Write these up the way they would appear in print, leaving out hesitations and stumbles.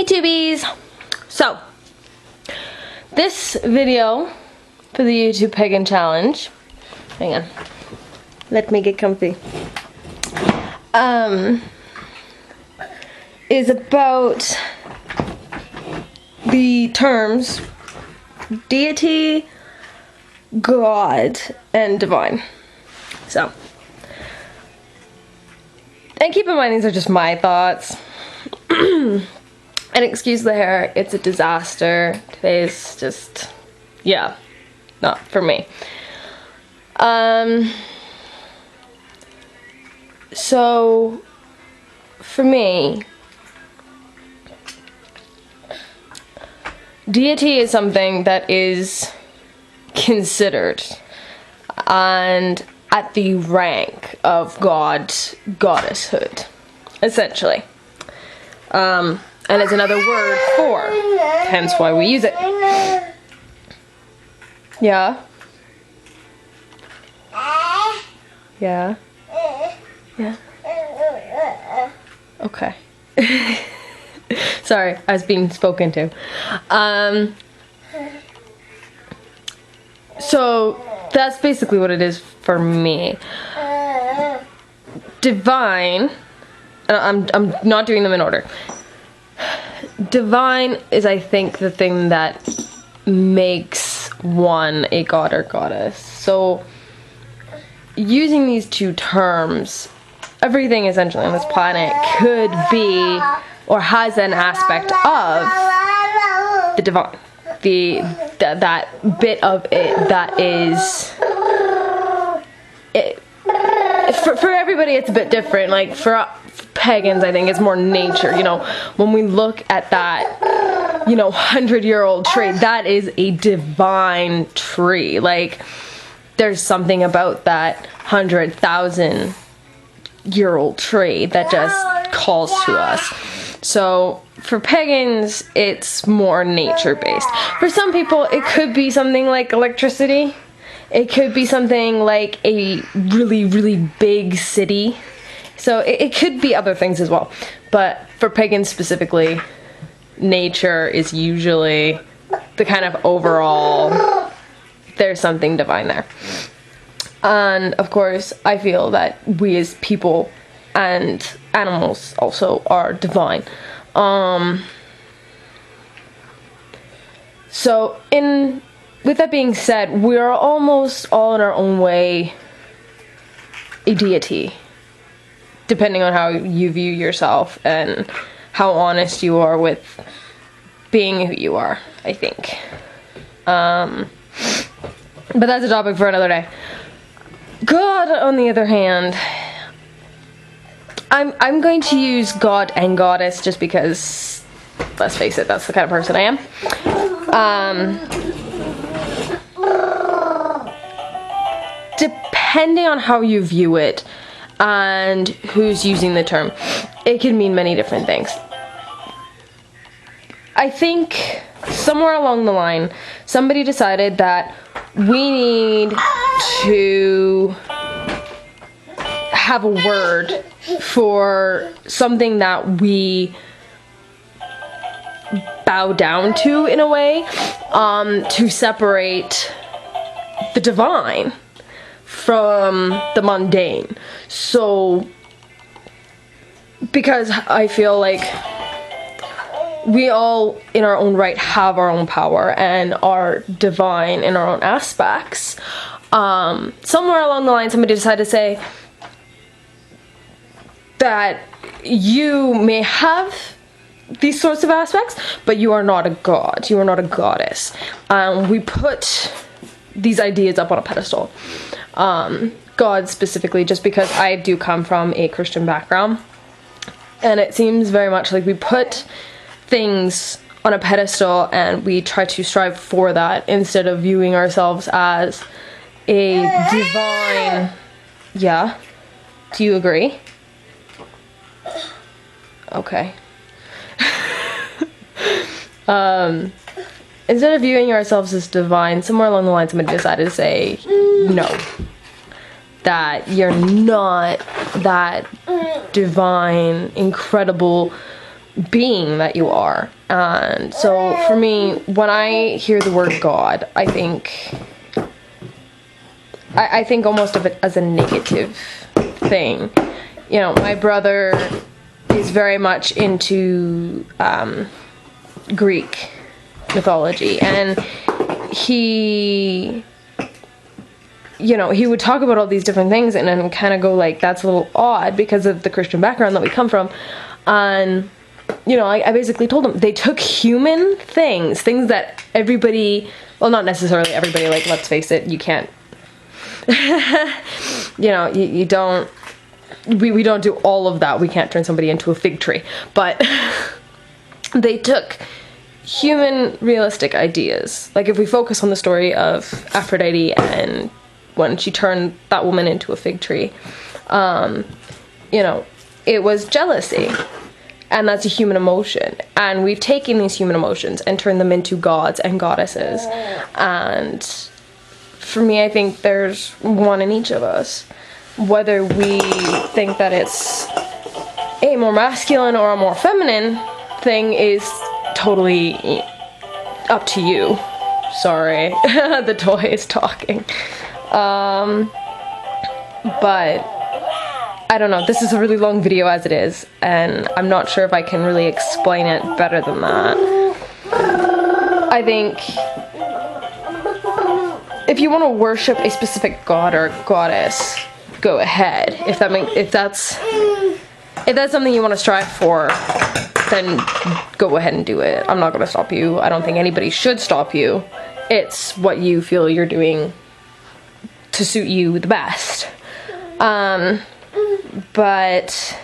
Hey YouTubies! So, this video for the YouTube Pagan challenge, hang on, let me get comfy, is about the terms deity, God, and divine. So, and keep in mind these are just my thoughts. And excuse the hair, it's a disaster. Today's just, yeah, not for me. So, for me, deity is something that is considered and at the rank of God, goddesshood, essentially. And it's another word for, hence why we use it. Yeah? Yeah? Yeah? Okay. Sorry, I was being spoken to. So, that's basically what it is for me. Divine, and I'm not doing them in order. Divine is, I think, the thing that makes one a god or goddess. So, using these two terms, everything essentially on this planet could be or has an aspect of the divine. That bit of it that is it. For everybody, it's a bit different. Like for pagans, I think it's more nature. You know, when we look at that, you know, 100-year-old tree, that is a divine tree. Like there's something about that 100,000-year-old tree that just calls to us. So for pagans, it's more nature-based. For some people, it could be something like electricity. It could be something like a really, really big city. So it could be other things as well. But for pagans specifically, nature is usually the kind of overall, there's something divine there. And of course, I feel that we as people and animals also are divine. So with that being said, we're almost all in our own way a deity, depending on how you view yourself and how honest you are with being who you are, I think. But that's a topic for another day. God, on the other hand, I'm going to use God and Goddess just because, let's face it, that's the kind of person I am. Depending on how you view it and who's using the term, it can mean many different things. I think somewhere along the line, somebody decided that we need to have a word for something that we bow down to in a way, to separate the divine from the mundane. So, because I feel like we all, in our own right, have our own power and are divine in our own aspects. Somewhere along the line, somebody decided to say that you may have these sorts of aspects, but you are not a god. You are not a goddess. We put these ideas up on a pedestal. God specifically, just because I do come from a Christian background, and it seems very much like we put things on a pedestal and we try to strive for that instead of viewing ourselves as a divine. Yeah? Do you agree? Okay. Instead of viewing ourselves as divine, somewhere along the line somebody decided to say no. That you're not that divine, incredible being that you are. And so for me, when I hear the word God, I think almost of it as a negative thing. You know, my brother is very much into Greek mythology, and he, you know, he would talk about all these different things and then kind of go like, that's a little odd because of the Christian background that we come from. And, you know, I basically told him they took human things that everybody, well, not necessarily everybody, like, let's face it, you can't, you know, you don't, we don't do all of that. We can't turn somebody into a fig tree, but they took human realistic ideas. Like if we focus on the story of Aphrodite and when she turned that woman into a fig tree, you know, it was jealousy, and that's a human emotion, and we've taken these human emotions and turned them into gods and goddesses. And for me, I think there's one in each of us. Whether we think that it's a more masculine or a more feminine thing is totally up to you. Sorry, the toy is talking. But I don't know, this is a really long video as it is, and I'm not sure if I can really explain it better than that. I think if you want to worship a specific god or goddess, go ahead. If that's something you want to strive for, then go ahead and do it. I'm not going to stop you. I don't think anybody should stop you. It's what you feel you're doing to suit you the best. But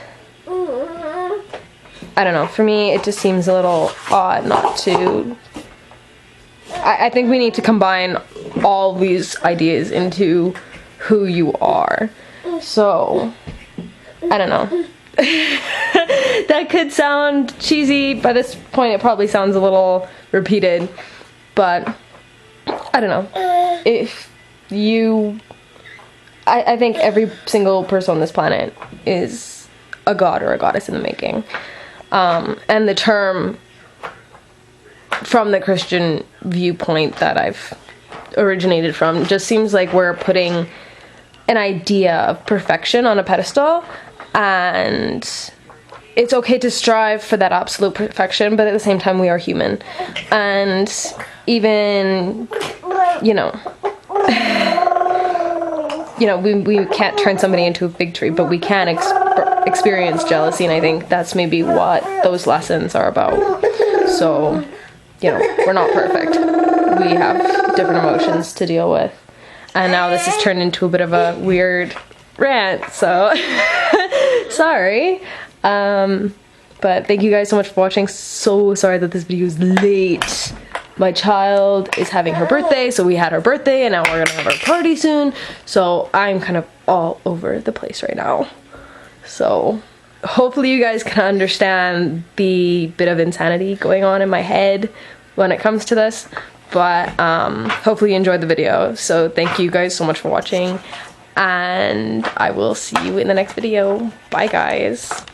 I don't know, for me it just seems a little odd not to. I think we need to combine all these ideas into who you are. So I don't know. That could sound cheesy. By this point it probably sounds a little repeated, but I don't know. If you, I think every single person on this planet is a god or a goddess in the making. And the term, from the Christian viewpoint that I've originated from, just seems like we're putting an idea of perfection on a pedestal, and it's okay to strive for that absolute perfection, but at the same time we are human. And even, you know, we can't turn somebody into a fig tree, but we can experience jealousy, and I think that's maybe what those lessons are about. So, you know, we're not perfect. We have different emotions to deal with. And now this has turned into a bit of a weird rant, so sorry. But thank you guys so much for watching. So sorry that this video is late. My child is having her birthday, so we had her birthday, and now we're gonna have our party soon. So I'm kind of all over the place right now. So hopefully you guys can understand the bit of insanity going on in my head when it comes to this. But hopefully you enjoyed the video. So thank you guys so much for watching, and I will see you in the next video. Bye guys.